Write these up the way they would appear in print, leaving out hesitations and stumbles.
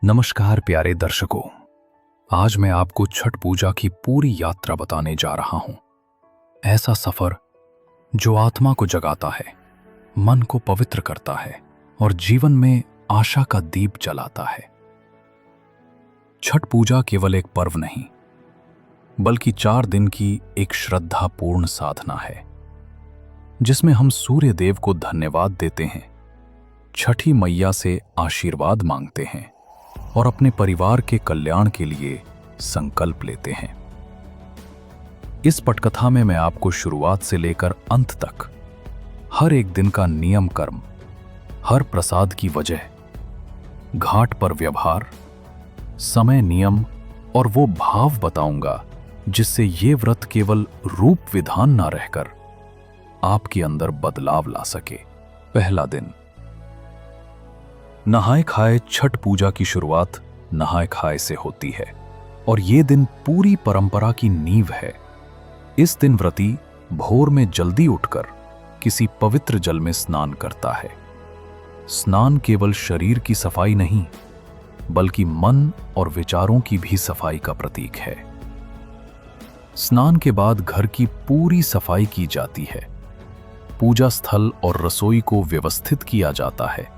नमस्कार प्यारे दर्शकों। आज मैं आपको छठ पूजा की पूरी यात्रा बताने जा रहा हूं। ऐसा सफर जो आत्मा को जगाता है, मन को पवित्र करता है और जीवन में आशा का दीप जलाता है। छठ पूजा केवल एक पर्व नहीं, बल्कि 4 दिन की एक श्रद्धापूर्ण साधना है, जिसमें हम सूर्य देव को धन्यवाद देते हैं, छठी मैया से आशीर्वाद मांगते हैं और अपने परिवार के कल्याण के लिए संकल्प लेते हैं। इस पटकथा में मैं आपको शुरुआत से लेकर अंत तक हर एक दिन का नियम कर्म, हर प्रसाद की वजह, घाट पर व्यवहार, समय नियम और वो भाव बताऊंगा जिससे ये व्रत केवल रूप विधान ना रहकर आपके अंदर बदलाव ला सके। पहला दिन। नहाए खाए छठ पूजा की शुरुआत नहाए खाए से होती है और ये दिन पूरी परंपरा की नींव है। इस दिन व्रती भोर में जल्दी उठकर किसी पवित्र जल में स्नान करता है। स्नान केवल शरीर की सफाई नहीं, बल्कि मन और विचारों की भी सफाई का प्रतीक है। स्नान के बाद घर की पूरी सफाई की जाती है। पूजा स्थल और रसोई को व्यवस्थित किया जाता है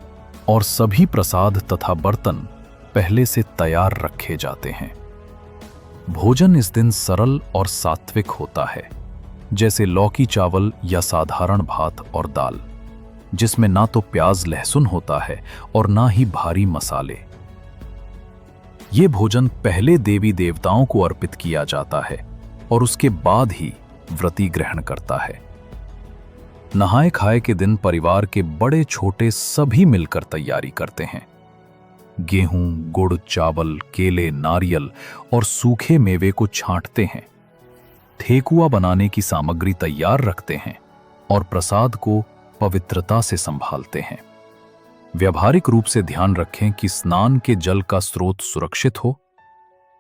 और सभी प्रसाद तथा बर्तन पहले से तैयार रखे जाते हैं। भोजन इस दिन सरल और सात्विक होता है, जैसे लौकी चावल या साधारण भात और दाल, जिसमें ना तो प्याज लहसुन होता है और ना ही भारी मसाले। ये भोजन पहले देवी देवताओं को अर्पित किया जाता है और उसके बाद ही व्रती ग्रहण करता है। नहाए खाए के दिन परिवार के बड़े छोटे सभी मिलकर तैयारी करते हैं। गेहूं, गुड़, चावल, केले, नारियल और सूखे मेवे को छांटते हैं। ठेकुआ बनाने की सामग्री तैयार रखते हैं और प्रसाद को पवित्रता से संभालते हैं। व्यावहारिक रूप से ध्यान रखें कि स्नान के जल का स्रोत सुरक्षित हो।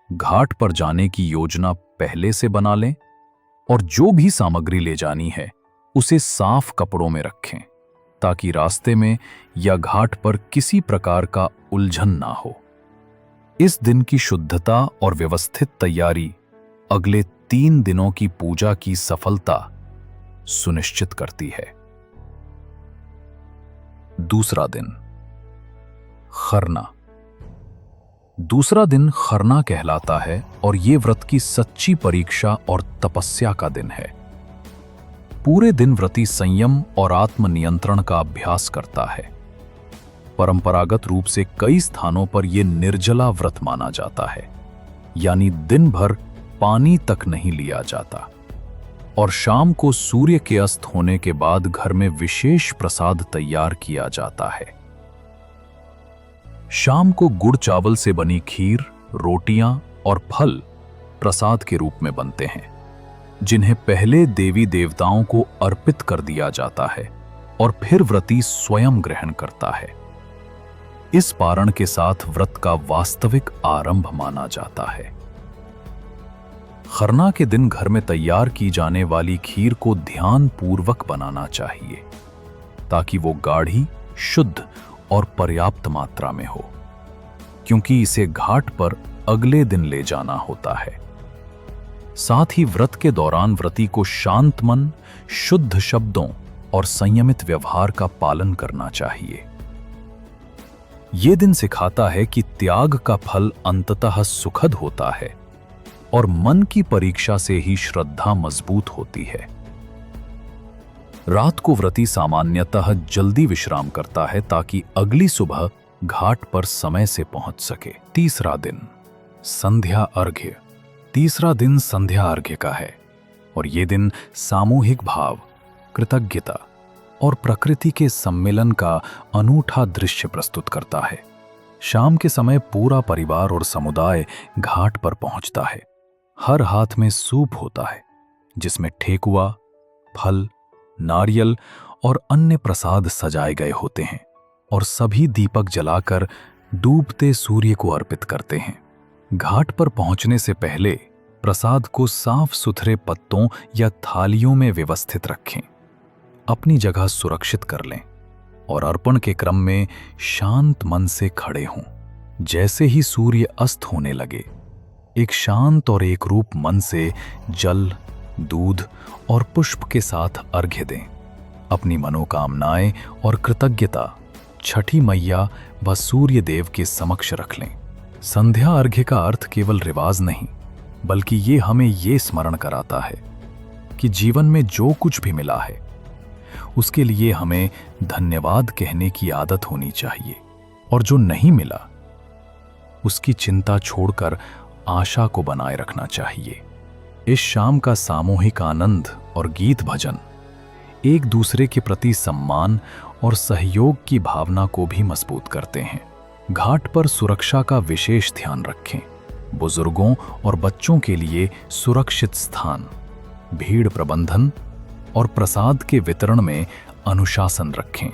घाट पर जाने की योजना पहले से बना लें और जो भी सामग्री ले जानी है उसे साफ कपड़ों में रखें, ताकि रास्ते में या घाट पर किसी प्रकार का उलझन ना हो। इस दिन की शुद्धता और व्यवस्थित तैयारी अगले 3 दिनों की पूजा की सफलता सुनिश्चित करती है। दूसरा दिन। खरना। दूसरा दिन खरना कहलाता है और ये व्रत की सच्ची परीक्षा और तपस्या का दिन है। पूरे दिन व्रती संयम और आत्मनियंत्रण का अभ्यास करता है। परंपरागत रूप से कई स्थानों पर यह निर्जला व्रत माना जाता है, यानी दिन भर पानी तक नहीं लिया जाता और शाम को सूर्य के अस्त होने के बाद घर में विशेष प्रसाद तैयार किया जाता है। शाम को गुड़ चावल से बनी खीर, रोटियां और फल प्रसाद के रूप में बनते हैं, जिन्हें पहले देवी देवताओं को अर्पित कर दिया जाता है और फिर व्रती स्वयं ग्रहण करता है। इस पारण के साथ व्रत का वास्तविक आरंभ माना जाता है। खरना के दिन घर में तैयार की जाने वाली खीर को ध्यान पूर्वक बनाना चाहिए, ताकि वो गाढ़ी, शुद्ध और पर्याप्त मात्रा में हो, क्योंकि इसे घाट पर अगले दिन ले जाना होता है। साथ ही व्रत के दौरान व्रती को शांत मन, शुद्ध शब्दों और संयमित व्यवहार का पालन करना चाहिए। यह दिन सिखाता है कि त्याग का फल अंततः सुखद होता है और मन की परीक्षा से ही श्रद्धा मजबूत होती है। रात को व्रती सामान्यतः जल्दी विश्राम करता है ताकि अगली सुबह घाट पर समय से पहुंच सके। तीसरा दिन। संध्या अर्घ्य। तीसरा दिन संध्या अर्घ्य का है और ये दिन सामूहिक भाव, कृतज्ञता और प्रकृति के सम्मेलन का अनूठा दृश्य प्रस्तुत करता है। शाम के समय पूरा परिवार और समुदाय घाट पर पहुंचता है। हर हाथ में सूप होता है, जिसमें ठेकुआ, फल, नारियल और अन्य प्रसाद सजाए गए होते हैं और सभी दीपक जलाकर डूबते सूर्य को अर्पित करते हैं। घाट पर पहुंचने से पहले प्रसाद को साफ सुथरे पत्तों या थालियों में व्यवस्थित रखें, अपनी जगह सुरक्षित कर लें और अर्पण के क्रम में शांत मन से खड़े हों। जैसे ही सूर्य अस्त होने लगे, एक शांत और एक रूप मन से जल, दूध और पुष्प के साथ अर्घ्य दें। अपनी मनोकामनाएं और कृतज्ञता छठी मैया व सूर्य देव के समक्ष रख लें। संध्या अर्घ्य का अर्थ केवल रिवाज नहीं, बल्कि ये हमें ये स्मरण कराता है कि जीवन में जो कुछ भी मिला है उसके लिए हमें धन्यवाद कहने की आदत होनी चाहिए, और जो नहीं मिला उसकी चिंता छोड़कर आशा को बनाए रखना चाहिए। इस शाम का सामूहिक आनंद और गीत भजन एक दूसरे के प्रति सम्मान और सहयोग की भावना को भी मजबूत करते हैं। घाट पर सुरक्षा का विशेष ध्यान रखें। बुजुर्गों और बच्चों के लिए सुरक्षित स्थान, भीड़ प्रबंधन और प्रसाद के वितरण में अनुशासन रखें।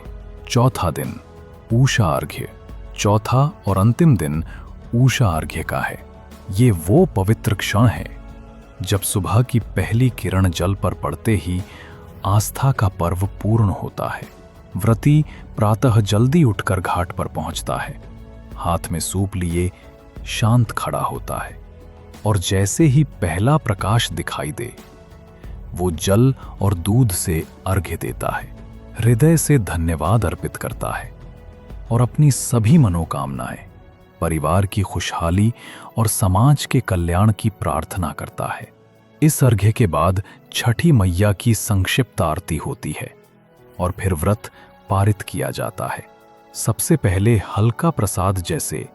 चौथा दिन उषा अर्घ्य। चौथा और अंतिम दिन उषा अर्घ्य का है। ये वो पवित्र क्षण है जब सुबह की पहली किरण जल पर पड़ते ही आस्था का पर्व पूर्ण होता है। व्रती प्रातः जल्दी उठकर घाट पर पहुंचता है, हाथ में सूप लिए शांत खड़ा होता है, और जैसे ही पहला प्रकाश दिखाई दे वो जल और दूध से अर्घ्य देता है, हृदय से धन्यवाद अर्पित करता है और अपनी सभी मनोकामनाएं, परिवार की खुशहाली और समाज के कल्याण की प्रार्थना करता है। इस अर्घ्य के बाद छठी मैया की संक्षिप्त आरती होती है और फिर व्रत पारित किया जाता है। सबसे पहले हल्का प्रसाद जैसे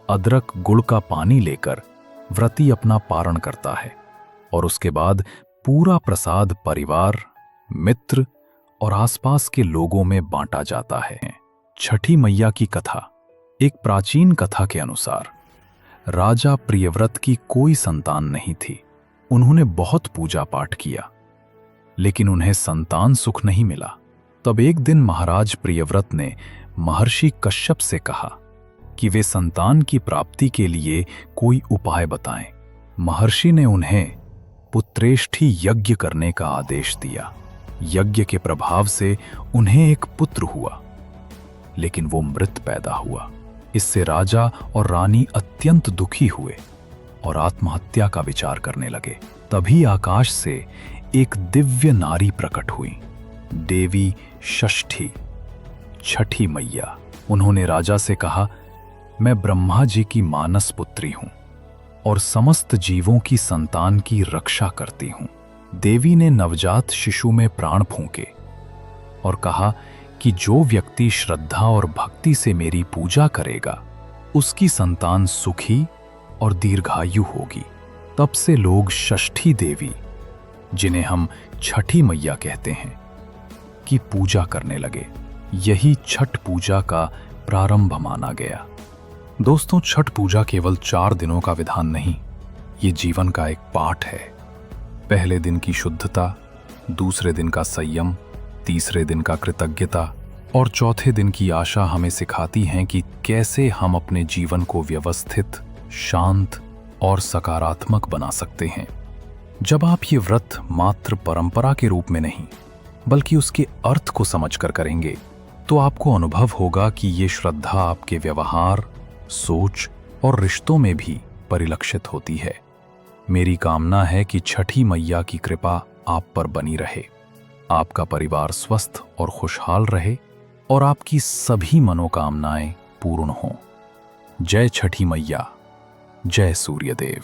अदरक गुड़ का पानी लेकर व्रती अपना पारण करता है, और उसके बाद पूरा प्रसाद परिवार, मित्र और आसपास के लोगों में बांटा जाता है। छठी मैया की कथा। एक प्राचीन कथा के अनुसार राजा प्रियव्रत की कोई संतान नहीं थी। उन्होंने बहुत पूजा पाठ किया, लेकिन उन्हें संतान सुख नहीं मिला। तब एक दिन महाराज प्रियव्रत ने महर्षि कश्यप से कहा कि वे संतान की प्राप्ति के लिए कोई उपाय बताएं। महर्षि ने उन्हें पुत्रेष्ठी यज्ञ करने का आदेश दिया। यज्ञ के प्रभाव से उन्हें एक पुत्र हुआ, लेकिन वो मृत पैदा हुआ। इससे राजा और रानी अत्यंत दुखी हुए और आत्महत्या का विचार करने लगे। तभी आकाश से एक दिव्य नारी प्रकट हुई, देवी षष्ठी, छठी मैया। उन्होंने राजा से कहा, मैं ब्रह्मा जी की मानस पुत्री हूं और समस्त जीवों की संतान की रक्षा करती हूं। देवी ने नवजात शिशु में प्राण फूंके और कहा कि जो व्यक्ति श्रद्धा और भक्ति से मेरी पूजा करेगा उसकी संतान सुखी और दीर्घायु होगी। तब से लोग षष्ठी देवी, जिन्हें हम छठी मैया कहते हैं, की पूजा करने लगे। यही छठ पूजा का प्रारंभ माना गया। दोस्तों, छठ पूजा केवल 4 दिनों का विधान नहीं, ये जीवन का एक पाठ है। पहले दिन की शुद्धता, दूसरे दिन का संयम, तीसरे दिन का कृतज्ञता और चौथे दिन की आशा हमें सिखाती हैं कि कैसे हम अपने जीवन को व्यवस्थित, शांत और सकारात्मक बना सकते हैं। जब आप ये व्रत मात्र परंपरा के रूप में नहीं, बल्कि उसके अर्थ को समझकर करेंगे, तो आपको अनुभव होगा कि ये श्रद्धा आपके व्यवहार, सोच और रिश्तों में भी परिलक्षित होती है। मेरी कामना है कि छठी मैया की कृपा आप पर बनी रहे, आपका परिवार स्वस्थ और खुशहाल रहे और आपकी सभी मनोकामनाएं पूर्ण हों। जय छठी मैया, जय सूर्यदेव।